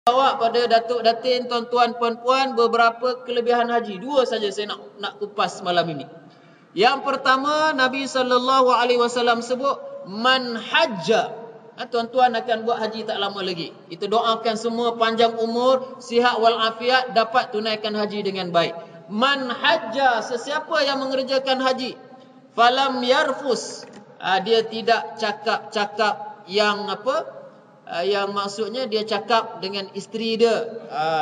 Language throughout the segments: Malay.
bawa pada datuk datin, tuan-tuan, puan-puan beberapa kelebihan haji. Dua saja saya nak kupas malam ini. Yang pertama, Nabi SAW sebut man hajja. Tuan-tuan akan buat haji tak lama lagi. Kita doakan semua panjang umur, sihat wal afiat, dapat tunaikan haji dengan baik. Man hajja, sesiapa yang mengerjakan haji, falam yarfus, dia tidak cakap-cakap yang yang maksudnya dia cakap dengan isteri dia.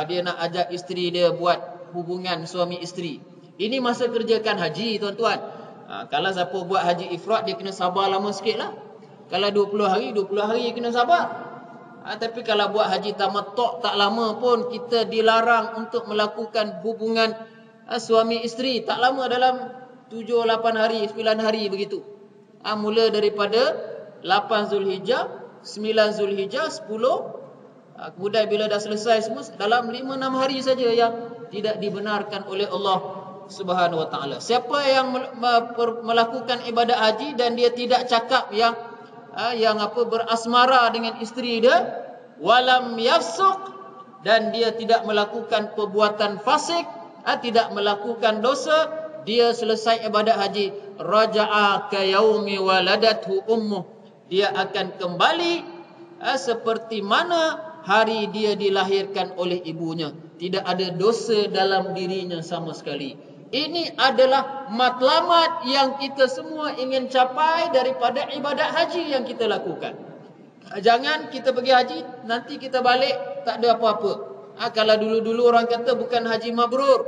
Dia nak ajak isteri dia buat hubungan suami isteri. Ini masa kerjakan haji, tuan-tuan. Kalau siapa buat haji ifrat, dia kena sabar lama sikit lah. Kalau 20 hari kena sabar. Tapi kalau buat haji tamattu' tak lama pun, kita dilarang untuk melakukan hubungan suami isteri. Tak lama, dalam 7, 8 hari, 9 hari begitu. Mula daripada 8 Zulhijjah, 9 Zulhijjah, 10, kemudian bila dah selesai semua, dalam 5-6 hari saja yang tidak dibenarkan oleh Allah Subhanahu wa taala. Siapa yang melakukan ibadat haji dan dia tidak cakap yang berasmara dengan isteri dia, walam yafsuq, dan dia tidak melakukan perbuatan fasik, tidak melakukan dosa, dia selesai ibadat haji, raja'a ka yaumi waladathu ummuh, dia akan kembali seperti mana hari dia dilahirkan oleh ibunya. Tidak ada dosa dalam dirinya sama sekali. Ini adalah matlamat yang kita semua ingin capai daripada ibadat haji yang kita lakukan. Jangan kita pergi haji, nanti kita balik tak ada apa-apa. Kalau dulu-dulu orang kata bukan haji mabrur,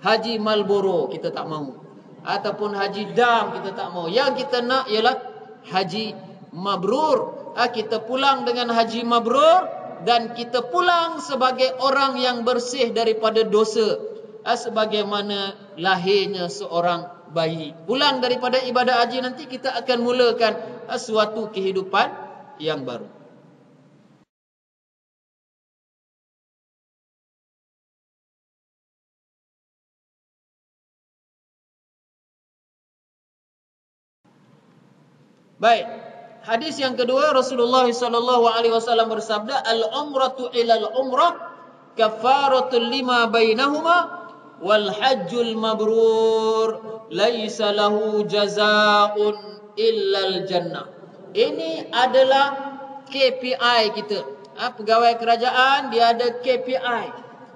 haji Marlboro kita tak mau. Ataupun haji dam kita tak mau. Yang kita nak ialah haji mabrur. Kita pulang dengan haji mabrur, dan kita pulang sebagai orang yang bersih daripada dosa, sebagaimana lahirnya seorang bayi. Pulang daripada ibadat haji nanti kita akan mulakan suatu kehidupan yang baru. Baik, hadis yang kedua, Rasulullah SAW bersabda, al-umratu ilal umrah kafaratul lima bainahuma wal hajjul mabrur laisa lahu jazaa'un illal jannah. Ini adalah KPI kita. Pegawai kerajaan dia ada KPI.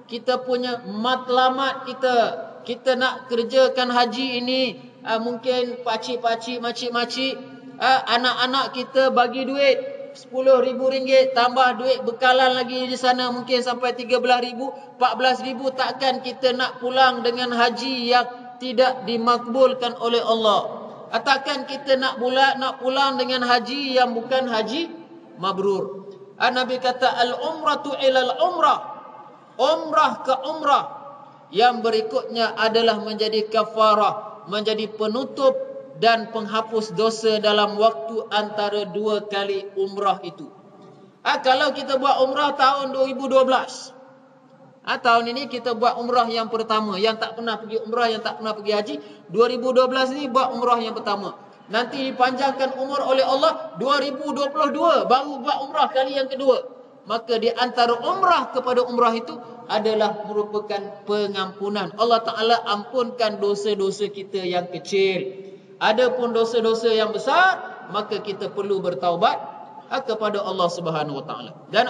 Kita punya matlamat kita. Kita nak kerjakan haji ini, mungkin pakcik-pakcik, makcik-makcik, anak-anak kita bagi duit RM10,000, tambah duit bekalan lagi di sana mungkin sampai RM13,000, RM14,000. Takkan kita nak pulang dengan haji yang tidak dimakbulkan oleh Allah? Takkan kita nak pulang dengan haji yang bukan haji mabrur? Nabi kata al-umratu ilal umrah, umrah ke umrah. Yang berikutnya adalah menjadi kafarah, menjadi penutup dan penghapus dosa dalam waktu antara dua kali umrah itu. Kalau kita buat umrah tahun 2012, tahun ini kita buat umrah yang pertama. Yang tak pernah pergi umrah, yang tak pernah pergi haji, 2012 ni buat umrah yang pertama. Nanti dipanjangkan umur oleh Allah, 2022 baru buat umrah kali yang kedua. Maka di antara umrah kepada umrah itu adalah merupakan pengampunan. Allah Ta'ala ampunkan dosa-dosa kita yang kecil. Adapun dosa-dosa yang besar, maka kita perlu bertaubat kepada Allah Subhanahu wa taala. Dan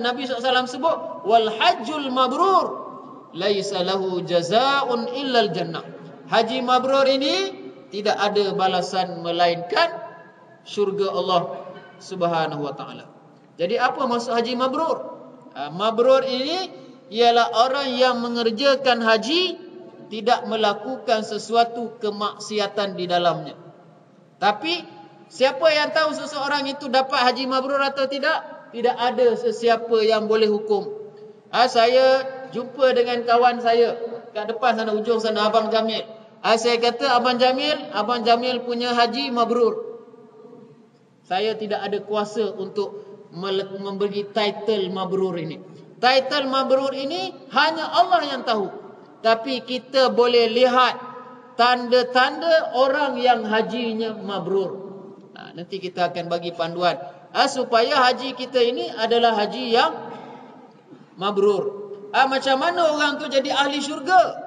Nabi SAW sebut wal hajjul mabrur laisa lahu jazaa'un illal jannah. Haji mabrur ini tidak ada balasan melainkan syurga Allah Subhanahu wa taala. Jadi apa maksud haji mabrur? Mabrur ini ialah orang yang mengerjakan haji tidak melakukan sesuatu kemaksiatan di dalamnya. Tapi siapa yang tahu seseorang itu dapat haji mabrur atau tidak? Tidak ada sesiapa yang boleh hukum. Saya jumpa dengan kawan saya kat depan sana, ujung sana, Abang Jamil. Saya kata, Abang Jamil punya haji mabrur. Saya tidak ada kuasa untuk memberi title mabrur ini. Title mabrur ini hanya Allah yang tahu. Tapi kita boleh lihat tanda-tanda orang yang hajinya mabrur. Nanti kita akan bagi panduan supaya haji kita ini adalah haji yang mabrur. Macam mana orang tu jadi ahli syurga?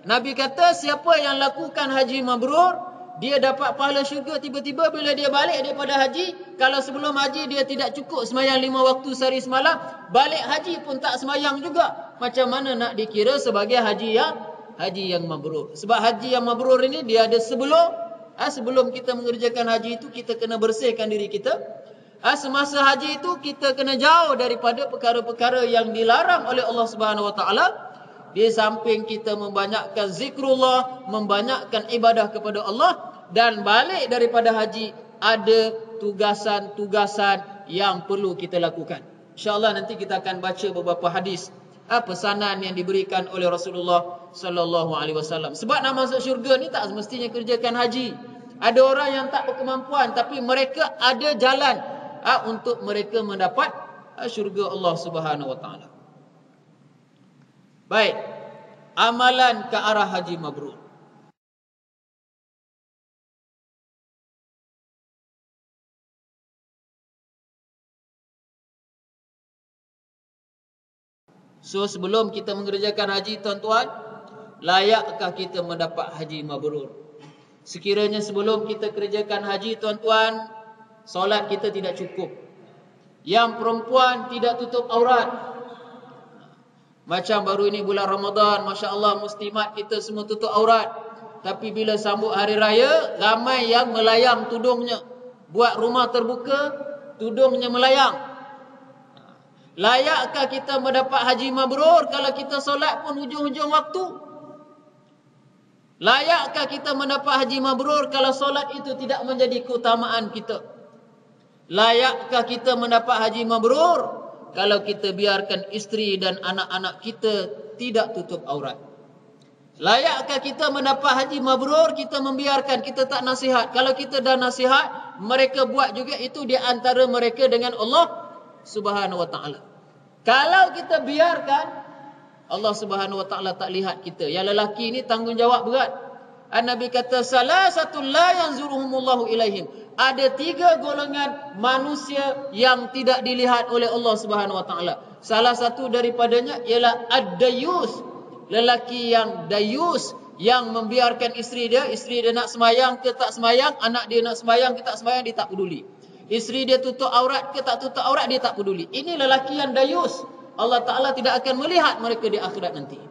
Nabi kata siapa yang lakukan haji mabrur, dia dapat pahala syurga tiba-tiba bila dia balik daripada haji. Kalau sebelum haji dia tidak cukup sembahyang 5 waktu sehari semalam, balik haji pun tak sembahyang juga. Macam mana nak dikira sebagai haji yang mabrur? Sebab haji yang mabrur ini dia ada sebelum kita mengerjakan haji itu kita kena bersihkan diri kita. Semasa haji itu kita kena jauh daripada perkara-perkara yang dilarang oleh Allah Subhanahu Wa Taala. Di samping kita membanyakkan zikrullah, membanyakkan ibadah kepada Allah, dan balik daripada haji ada tugasan-tugasan yang perlu kita lakukan. InsyaAllah nanti kita akan baca beberapa hadis pesanan yang diberikan oleh Rasulullah sallallahu alaihi wasallam. Sebab nak masuk syurga ni tak semestinya kerjakan haji. Ada orang yang tak berkemampuan tapi mereka ada jalan untuk mereka mendapat syurga Allah Subhanahu wa taala. Baik, amalan ke arah haji mabrur. So sebelum kita mengerjakan haji tuan-tuan, layakkah kita mendapat haji mabrur? Sekiranya sebelum kita kerjakan haji tuan-tuan, solat kita tidak cukup. Yang perempuan tidak tutup aurat. Macam baru ini bulan Ramadan, Masya Allah muslimat kita semua tutup aurat. Tapi bila sambut hari raya, ramai yang melayang tudungnya. Buat rumah terbuka, tudungnya melayang. Layakkah kita mendapat haji mabrur kalau kita solat pun hujung-hujung waktu? Layakkah kita mendapat haji mabrur kalau solat itu tidak menjadi keutamaan kita? Layakkah kita mendapat haji mabrur kalau kita biarkan isteri dan anak-anak kita tidak tutup aurat? Layakkah kita mendapat haji mabrur kita membiarkan, kita tak nasihat? Kalau kita dah nasihat, mereka buat juga, itu di antara mereka dengan Allah Subhanahu wa taala. Kalau kita biarkan, Allah Subhanahu wa taala tak lihat kita. Yang lelaki ni tanggungjawab berat. Nabi kata salasatul la yanzuruhumullahu ilaihim. Ada 3 golongan manusia yang tidak dilihat oleh Allah Subhanahu wa taala. Salah satu daripadanya ialah ad-dayus, lelaki yang dayus, yang membiarkan isteri dia nak sembahyang ke tak sembahyang, anak dia nak sembahyang ke tak sembahyang, dia tak peduli. Isteri dia tutup aurat ke tak tutup aurat, dia tak peduli. Ini lelaki yang dayus. Allah Taala tidak akan melihat mereka di akhirat nanti.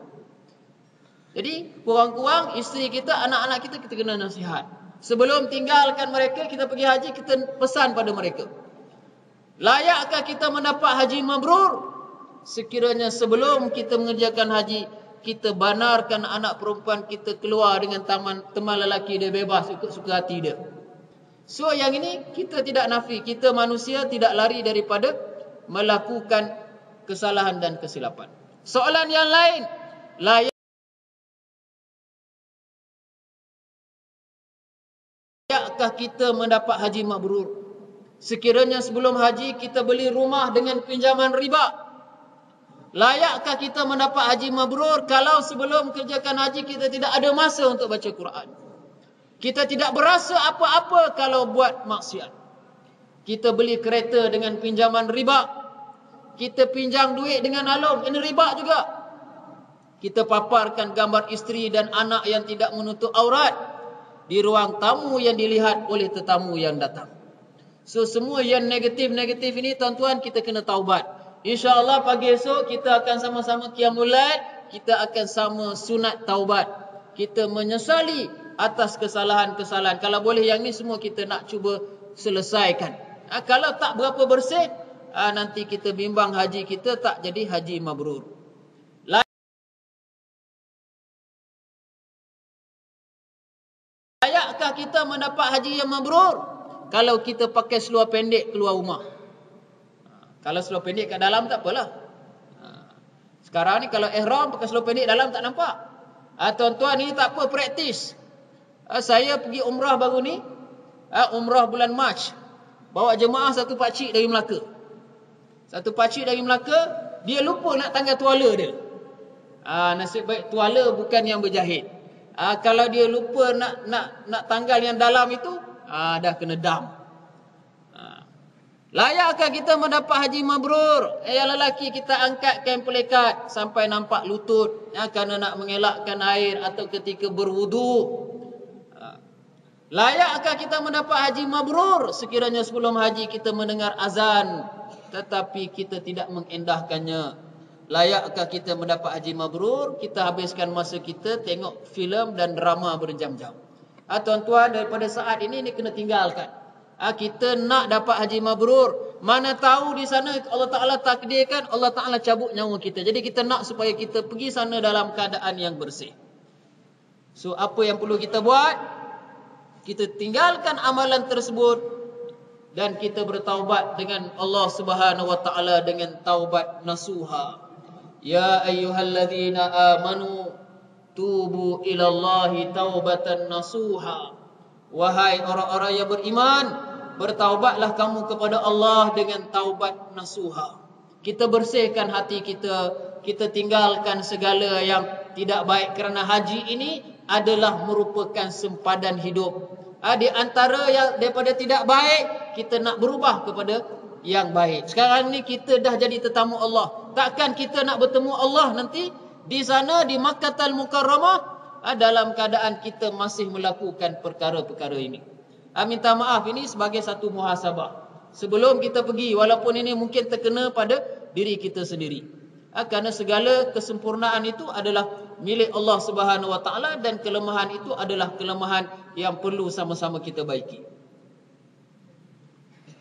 Jadi kurang-kurang isteri kita, anak-anak kita kena nasihat. Sebelum tinggalkan mereka, kita pergi haji, kita pesan pada mereka. Layakkah kita mendapat haji mabrur? Sekiranya sebelum kita mengerjakan haji, kita banarkan anak perempuan kita keluar dengan teman lelaki dia, bebas ikut suka hati dia. So yang ini kita tidak nafi, kita manusia tidak lari daripada melakukan kesalahan dan kesilapan. Soalan yang lain, layakkah kita mendapat haji mabrur? Sekiranya sebelum haji kita beli rumah dengan pinjaman riba, layakkah kita mendapat haji mabrur kalau sebelum kerjakan haji kita tidak ada masa untuk baca Quran? Kita tidak berasa apa-apa kalau buat maksiat. Kita beli kereta dengan pinjaman riba, kita pinjam duit dengan alung, ini riba juga. Kita paparkan gambar isteri dan anak yang tidak menutup aurat di ruang tamu yang dilihat oleh tetamu yang datang. So semua yang negatif-negatif ini tuan-tuan kita kena taubat. InsyaAllah pagi esok kita akan sama-sama qiyamul lail, kita akan sama sunat taubat. Kita menyesali atas kesalahan-kesalahan. Kalau boleh yang ni semua kita nak cuba selesaikan. Kalau tak berapa bersih, nanti kita bimbang haji kita tak jadi haji mabrur. Layakkah kita mendapat haji yang mabrur kalau kita pakai seluar pendek keluar rumah? Kalau seluar pendek kat dalam tak apalah. Sekarang ni kalau ihram pakai seluar pendek dalam tak nampak. Tuan-tuan ini tak apa, praktis. Saya pergi umrah baru ni, umrah bulan Mac. Bawa jemaah satu pakcik dari Melaka. Satu pakcik dari Melaka, dia lupa nak tanggal tuala dia. Nasib baik tuala bukan yang berjahit. Kalau dia lupa nak tanggal yang dalam itu, dah kena dam. Layakkah kita mendapat haji mabrur? Yang lelaki kita angkat kain pelikat sampai nampak lutut, kerana nak mengelakkan air atau ketika berwudu. Layakkah kita mendapat haji mabrur sekiranya sebelum haji kita mendengar azan tetapi kita tidak mengendahkannya? Layakkah kita mendapat haji mabrur kita habiskan masa kita tengok filem dan drama berjam-jam? Tuan-tuan, daripada saat ini kena tinggalkan. Kita nak dapat haji mabrur, mana tahu di sana Allah Ta'ala takdirkan Allah Ta'ala cabut nyawa kita. Jadi kita nak supaya kita pergi sana dalam keadaan yang bersih. So apa yang perlu kita buat? Kita tinggalkan amalan tersebut dan kita bertaubat dengan Allah Subhanahu wa Ta'ala dengan taubat nasuha. Ya ayyuhalladzina amanu tubu ilallahi taubatan nasuha. Wahai orang-orang yang beriman, bertaubatlah kamu kepada Allah dengan taubat nasuha. Kita bersihkan hati kita, kita tinggalkan segala yang tidak baik, kerana haji ini adalah merupakan sempadan hidup. Di antara yang daripada tidak baik, kita nak berubah kepada yang baik. Sekarang ni kita dah jadi tetamu Allah. Takkan kita nak bertemu Allah nanti di sana di Makkahul Mukarramah dalam keadaan kita masih melakukan perkara-perkara ini. Minta maaf, ini sebagai satu muhasabah. Sebelum kita pergi, walaupun ini mungkin terkena pada diri kita sendiri. Kerana segala kesempurnaan itu adalah milik Allah Subhanahu wa Ta'ala dan kelemahan itu adalah kelemahan yang perlu sama-sama kita baiki.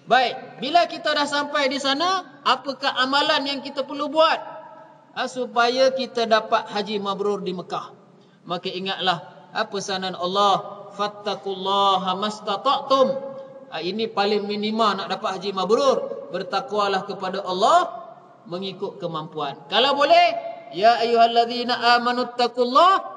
Baik, bila kita dah sampai di sana, apakah amalan yang kita perlu buat supaya kita dapat haji mabrur di Mekah? Maka ingatlah pesanan Allah, fattaqullaha mastata'tum. Ini paling minima nak dapat haji mabrur. Bertakwalah kepada Allah mengikut kemampuan. Kalau boleh, ya ayyuhalladzina amanu taqullaha